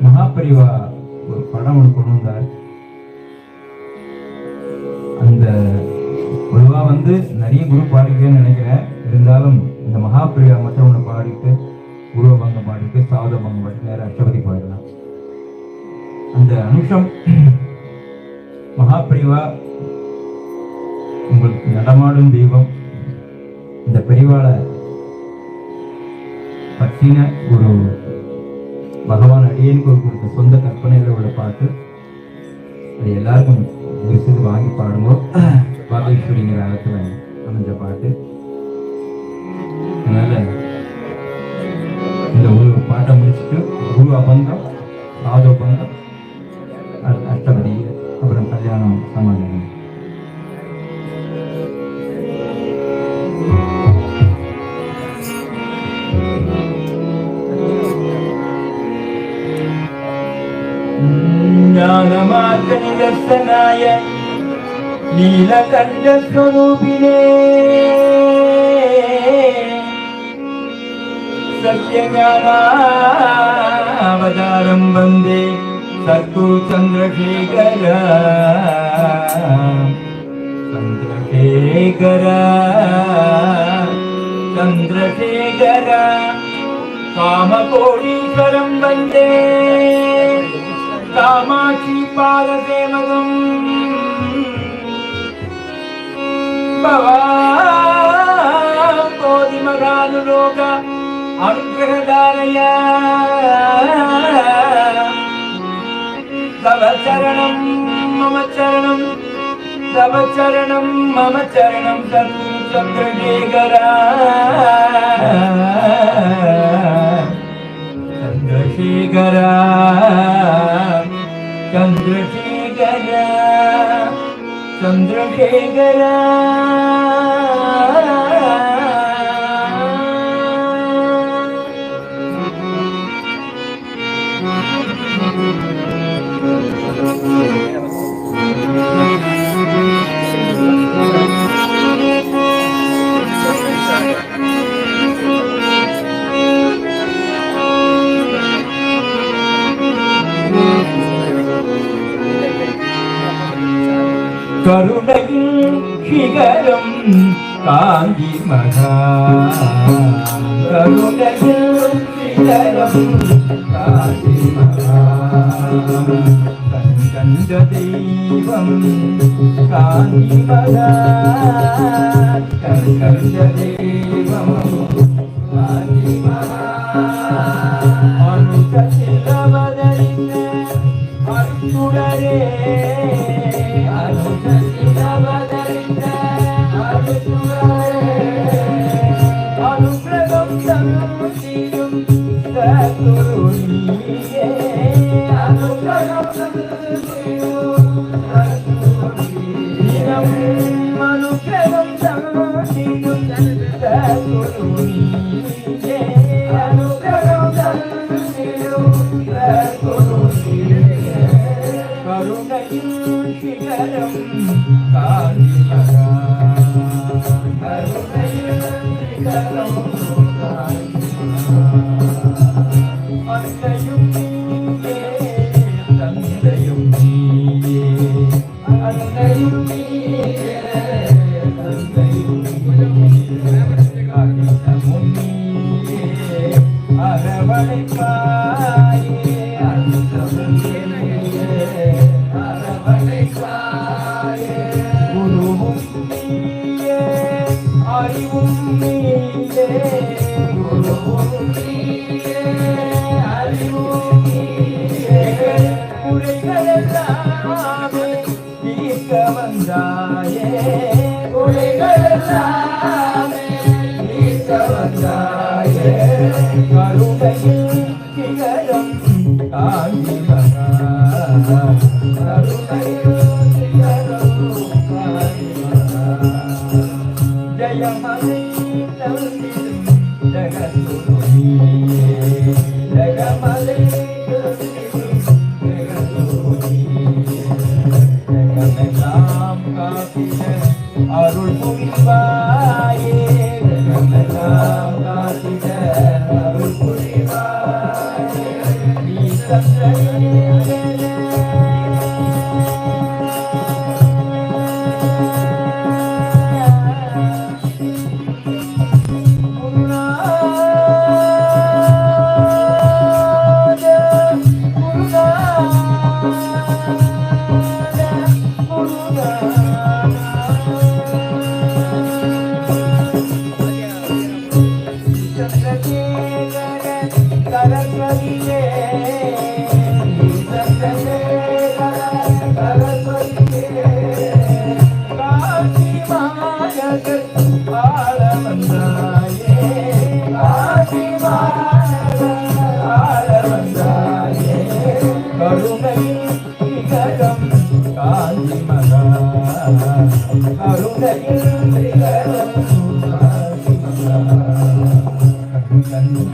மகாபரிவா ஒரு படம் ஒன்று கொண்டு வந்தார். அந்த பொதுவா நிறைய குரு பாடிக்கிறேன்னு நினைக்கிறேன். இருந்தாலும் இந்த மகாபிரிவா மட்டும் ஒன்று பாடிட்டு குருவபங்கம் பாடிட்டு சாதபங்கம் பாடிட்டு நேரம் அஷ்டபதி பாடலாம். அந்த அனுஷம் மகாபிரிவா உங்களுக்கு நடமாடும் தெய்வம். இந்த பெரிவாளை பற்றின ஒரு பகவான் அடியனுக்கு ஒரு கொடுத்த சொந்த கற்பனையில் உள்ள பாட்டு. அது எல்லாருக்கும் விசிறு வாங்கி பாடும்போது பாகேஸ்வரிங்கிற இடத்துல அமைஞ்ச பாட்டு. அதனால இந்த ஒரு பாட்டை முடிச்சுட்டு குரு அபந்தம், சாதோ பந்தம், அஷ்டபதி, அப்புறம் கல்யாணம் சமாதானம். ஞானமார்க்கநிதர்சனாய நீலகண்டஸ்வரூபிணே சத்யஞானாவதாரம் வந்தே சத்குரு சந்திரசேகர சந்திரசேகர சந்திரசேகர காமகோடீஸ்வரம் வந்தே காமாட்சி பாதசேவகம் கோதி மகானுலோக அனுகிரகதாரய தவ சரணம் மம சரணம் தவ சரணம் மம சரணம் சத்குரு சந்திரசேகர சந்திரசேகர சந்திரசேகர சந்திரசேகர. கருணையில் சிகரம் காஞ்சி மகா கருணையில் சிகரம் காஞ்சி மகா கண்ட தெய்வம் காஞ்சி மகா கண்ட தெய்வம் காஞ்சி மகா அனுசத்தில் அவதரித்த அருச்சுடரே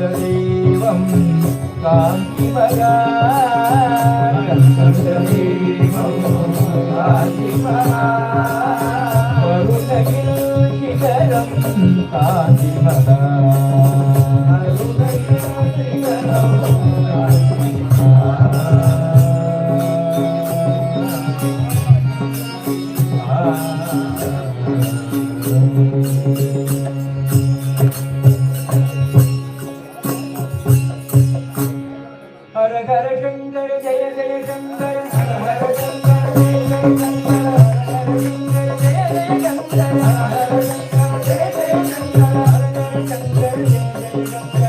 தெய்வம் காந்தி மகா தெய்வம் காந்தி மகா கருணையில் சிகரம் காந்தி மகா हर हर शंकर जय जय शंकर हर हर शंकर जय जय शंकर हर हर शंकर जय जय शंकर हर हर शंकर जय जय शंकर हर हर शंकर जय जय शंकर